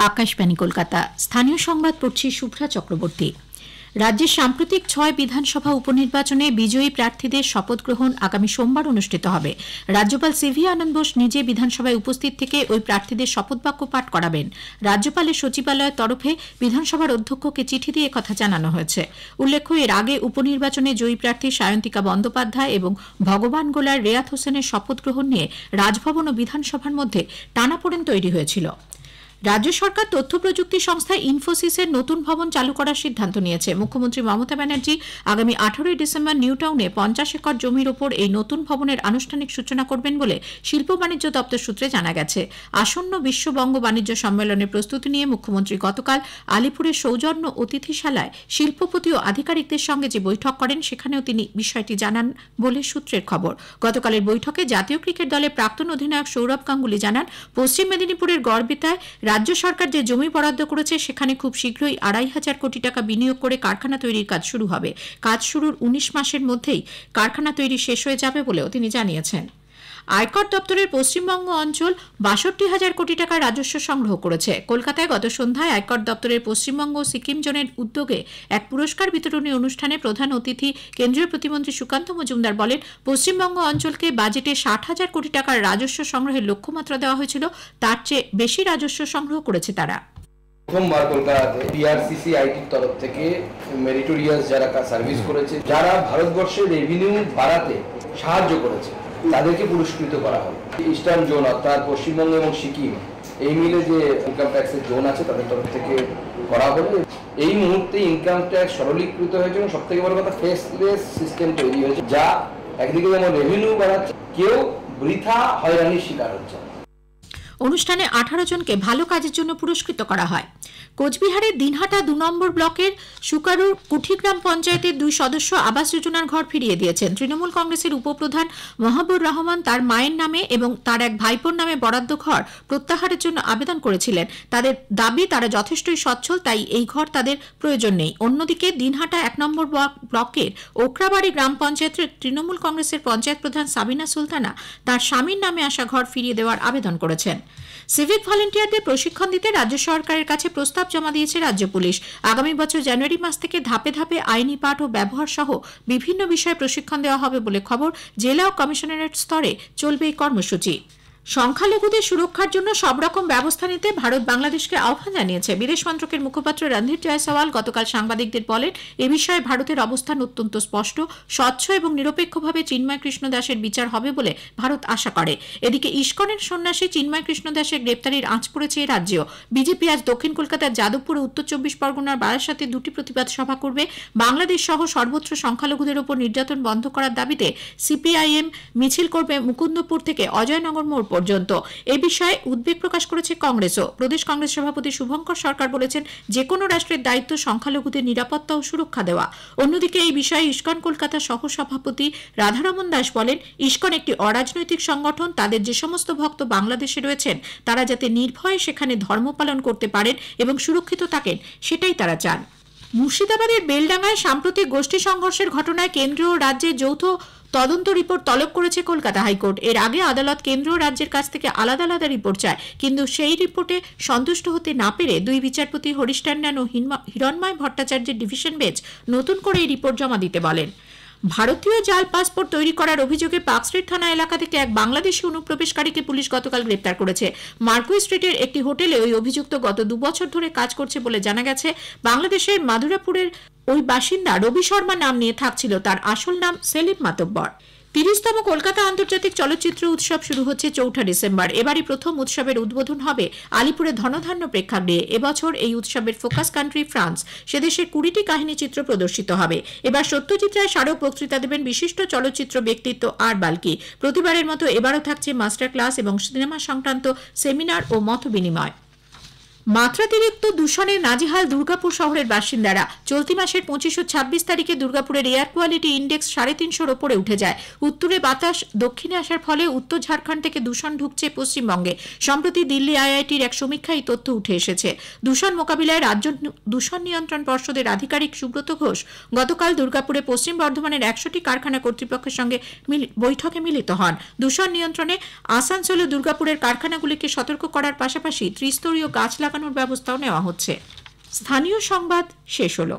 আকাশবাণী কলকাতা। স্থানীয় সংবাদ পড়ছি শুভ্রা চক্রবর্তী। রাজ্যের সাম্প্রতিক 6 বিধানসভা উপনির্বাচনে বিজয়ী প্রার্থীদের শপথ গ্রহণ আগামী সোমবার অনুষ্ঠিত হবে। রাজ্যপাল সিভি আনন্দ বোস নিজে বিধানসভায় উপস্থিত থেকে ওই প্রার্থীদের শপথ বাক্য পাঠ করাবেন। রাজ্যপালের সচিবালয়ের তরফে বিধানসভার অধ্যক্ষকে চিঠি দিয়ে কথা জানানো হয়েছে। উল্লেখ্য, এর আগে উপনির্বাচনে জয়ী প্রার্থী সায়ন্তিকা বন্দ্যোপাধ্যায় এবং ভগবান গোলার রেয়াত হোসেনের শপথ গ্রহণ নিয়ে রাজভবন ও বিধানসভার মধ্যে টানাপোড়েন তৈরি হয়েছিল। রাজ্য সরকার তথ্য প্রযুক্তি সংস্থা ইনফোসিসের নতুন ভবন চালু করার সিদ্ধান্ত নিয়েছে। মুখ্যমন্ত্রী মমতা ব্যানার্জি আগামী 18 ডিসেম্বর নিউ টাউনে 50 একর জমির ওপর এই নতুন ভবনের আনুষ্ঠানিক সূচনা করবেন বলে শিল্প বাণিজ্য দপ্তর সূত্রে জানা গেছে। আসন্ন বিশ্ববঙ্গ বাণিজ্য সম্মেলনের প্রস্তুতি নিয়ে মুখ্যমন্ত্রী গতকাল আলিপুরের সৌজন্য অতিথিশালায় শিল্পপতি ও আধিকারিকদের সঙ্গে যে বৈঠক করেন সেখানেও তিনি বিষয়টি জানান বলে সূত্রের খবর। গতকালের বৈঠকে জাতীয় ক্রিকেট দলের প্রাক্তন অধিনায়ক সৌরভ গাঙ্গুলি জানান, পশ্চিম মেদিনীপুরের গড়বেতায় রাজ্য সরকার যে জমি বরাদ্দ করেছে সেখানে খুব শীঘ্রই 2,500 কোটি টাকা বিনিয়োগ করে কারখানা তৈরির কাজ শুরু হবে। কাজ শুরুর 19 মাসের মধ্যেই কারখানা তৈরি শেষ হয়ে যাবে বলেও তিনি জানিয়েছেন। আয়কর দপ্তরের পশ্চিমবঙ্গ অঞ্চল 62,000 কোটি টাকার রাজস্ব সংগ্রহ করেছে। কলকাতায় গত সন্ধ্যায় আয়কর দপ্তরের পশ্চিমবঙ্গ সিকিম জোনের উদ্যোগে এক পুরস্কার বিতরণী অনুষ্ঠানে প্রধান অতিথি কেন্দ্রীয় প্রতিমন্ত্রী সুকান্ত মজুমদার বলেন, পশ্চিমবঙ্গ অঞ্চলকে বাজেটে 60,000 কোটি টাকার রাজস্ব সংগ্রহের লক্ষ্যমাত্রা দেওয়া হয়েছিল, তার চেয়ে বেশি রাজস্ব সংগ্রহ করেছে তারা। প্রথমবার কলকাতাতে পিআরসিসি আইটির তরফ থেকে মেরিটোরিয়াস যারা সার্ভিস করেছে, যারা ভারতবর্ষের রেভিনিউ বাড়াতে সাহায্য করেছে, তাদেরকে পুরস্কৃত করা হবে। ইস্টার্ন জোন অর্থাৎ পশ্চিমবঙ্গ এবং সিকিম এই মিলে যে ইনকাম ট্যাক্সের জোন আছে তাদের তরফ থেকে করা হবে। এই মুহূর্তে ইনকাম ট্যাক্স সরলীকৃত হয়েছে এবং সব থেকে বড় কথা ফেসলেস সিস্টেম তৈরি হয়েছে, যা একদিকে যেমন রেভিনিউ বাড়াচ্ছে, কেউ বৃথা হয়রানির শিকার হচ্ছে। অনুষ্ঠানে 18 জনকে ভালো কাজের জন্য পুরস্কৃত করা হয়। কোচবিহারের দিনহাটা 2 নম্বর ব্লকের সুকারুর কুঠিগ্রাম পঞ্চায়েতের 2 সদস্য আবাস যোজনার ঘর ফিরিয়ে দিয়েছেন। তৃণমূল কংগ্রেসের উপপ্রধান মাহবুবুর রহমান তার মায়ের নামে এবং তার এক ভাইপোর নামে বরাদ্দ ঘর প্রত্যাহারের জন্য আবেদন করেছিলেন। তাদের দাবি তারা যথেষ্টই সচ্ছল, তাই এই ঘর তাদের প্রয়োজন নেই। অন্যদিকে দিনহাটা 1 নম্বর ব্লকের ওকরাবাড়ি গ্রাম পঞ্চায়েতের তৃণমূল কংগ্রেসের পঞ্চায়েত প্রধান সাবিনা সুলতানা তার স্বামীর নামে আসা ঘর ফিরিয়ে দেওয়ার আবেদন করেছেন। সিভিক ভলেন্টিয়ারদের প্রশিক্ষণ দিতে রাজ্য সরকারের কাছে প্রস্তাব জমা দিয়েছে রাজ্য পুলিশ। আগামী বছর জানুয়ারি মাস থেকে ধাপে ধাপে আইনি পাঠ ও ব্যবহার সহ বিভিন্ন বিষয়ে প্রশিক্ষণ দেওয়া হবে বলে খবর। জেলা ও কমিশনারেট স্তরে চলবে এই কর্মসূচি। সংখ্যালঘুদের সুরক্ষার জন্য সব রকম ব্যবস্থা নিতে ভারত বাংলাদেশকে আহ্বান জানিয়েছে। বিদেশ মন্ত্রকের মুখপাত্র রণধীর জয়সওয়াল গতকাল সাংবাদিকদের বলেন, এ বিষয়ে ভারতের অবস্থান অত্যন্ত স্পষ্ট, স্বচ্ছ এবং নিরপেক্ষভাবে চিন্ময় কৃষ্ণ দাসের বিচার হবে বলে ভারত আশা করে। এদিকে ইস্কনের সন্ন্যাসী চিন্ময় কৃষ্ণ দাসের গ্রেপ্তারির আঁচ পড়েছে এই রাজ্যেও। বিজেপি আজ দক্ষিণ কলকাতার যাদবপুর ও উত্তর 24 পরগনার বারাসাতে 2টি প্রতিবাদ সভা করবে। বাংলাদেশ সহ সর্বত্র সংখ্যালঘুদের উপর নির্যাতন বন্ধ করার দাবিতে সিপিআইএম মিছিল করবে মুকুন্দপুর থেকে অজয়নগর মোড় পর্যন্ত। এ বিষয়ে উদ্বেগ প্রকাশ করেছে কংগ্রেসও। প্রদেশ কংগ্রেস সভাপতি শুভঙ্কর সরকার বলেছেন, যে কোনো রাষ্ট্রের দায়িত্ব সংখ্যালঘুদের নিরাপত্তা ও সুরক্ষা দেওয়া। অন্যদিকে এই বিষয়ে ইস্কন কলকাতা সহ সভাপতি রাধারমন দাস বলেন, ইস্কন একটি অরাজনৈতিক সংগঠন, তাদের যে সমস্ত ভক্ত বাংলাদেশে রয়েছেন তারা যাতে নির্ভয়ে সেখানে ধর্ম পালন করতে পারেন এবং সুরক্ষিত থাকেন, সেটাই তারা চান। মুর্শিদাবাদের বেলডাঙ্গায় সাম্প্রতিক গোষ্ঠী সংঘর্ষের ঘটনায় কেন্দ্র ও রাজ্যের যৌথ তদন্ত রিপোর্ট তলব করেছে কলকাতা হাইকোর্ট। এর আগে আদালত কেন্দ্র ও রাজ্যের কাছ থেকে আলাদা আলাদা রিপোর্ট চায়, কিন্তু সেই রিপোর্টে সন্তুষ্ট হতে না পেরে 2 বিচারপতি হরিশ ট্যান্ডন ও হিরণময় ভট্টাচার্যের ডিভিশন বেঞ্চ নতুন করে এই রিপোর্ট জমা দিতে বলেন। ভারতীয় জাল পাসপোর্ট তৈরি করার অভিযোগে পার্ক স্ট্রিট থানা এলাকা থেকে এক বাংলাদেশি অনুপ্রবেশকারীকে পুলিশ গতকাল গ্রেপ্তার করেছে। মার্কুই স্ট্রিটের একটি হোটেলে ওই অভিযুক্ত গত 2 বছর ধরে কাজ করছে বলে জানা গেছে। বাংলাদেশের মাদুরাপুরের ওই বাসিন্দা রবি শর্মা নাম নিয়ে থাকছিল, তার আসল নাম সেলিম মাতব্বর। 30তম কলকাতা আন্তর্জাতিক চলচ্চিত্র উৎসব শুরু হচ্ছে 4 ডিসেম্বর। এবারই প্রথম উৎসবের উদ্বোধন হবে আলিপুরে ধনধান্য প্রেক্ষাগৃহে। এবছর এই উৎসবের ফোকাস কান্ট্রি ফ্রান্স। সেদেশের 20টি কাহিনী চিত্র প্রদর্শিত হবে। এবার সত্যজিৎ রায় স্মারক বক্তৃতা দেবেন বিশিষ্ট চলচ্চিত্র ব্যক্তিত্ব আর বাল্কি। প্রতিবারের মতো এবারও থাকছে মাস্টার ক্লাস এবং সিনেমা সংক্রান্ত সেমিনার ও মত বিনিময়। মাত্রাতিরিক্ত দূষণে নাজেহাল দুর্গাপুর শহরের বাসিন্দারা। চলতি মাসের 25 ও 26 তারিখে দুর্গাপুরের এয়ার কোয়ালিটি ইন্ডেক্স 350-র ওপরে উঠে যায়। উত্তরে বাতাস দক্ষিণে আসার ফলে উত্তর ঝাড়খণ্ড থেকে দূষণ ঢুকছে পশ্চিমবঙ্গে। সম্প্রতি দিল্লি আইআইটির এক সমীক্ষায় তথ্য উঠে এসেছে। দূষণ মোকাবিলায় রাজ্য দূষণ নিয়ন্ত্রণ পর্ষদের আধিকারিক সুব্রত ঘোষ গতকাল দুর্গাপুরে পশ্চিম বর্ধমানের 100টি কারখানা কর্তৃপক্ষের সঙ্গে বৈঠকে মিলিত হন। দূষণ নিয়ন্ত্রণে আসানসোল ও দুর্গাপুরের কারখানাগুলিকে সতর্ক করার পাশাপাশি ত্রিস্তরীয় গাছ লাগানো লাগানোর ব্যবস্থাও নেওয়া হচ্ছে। স্থানীয় সংবাদ শেষ হলো।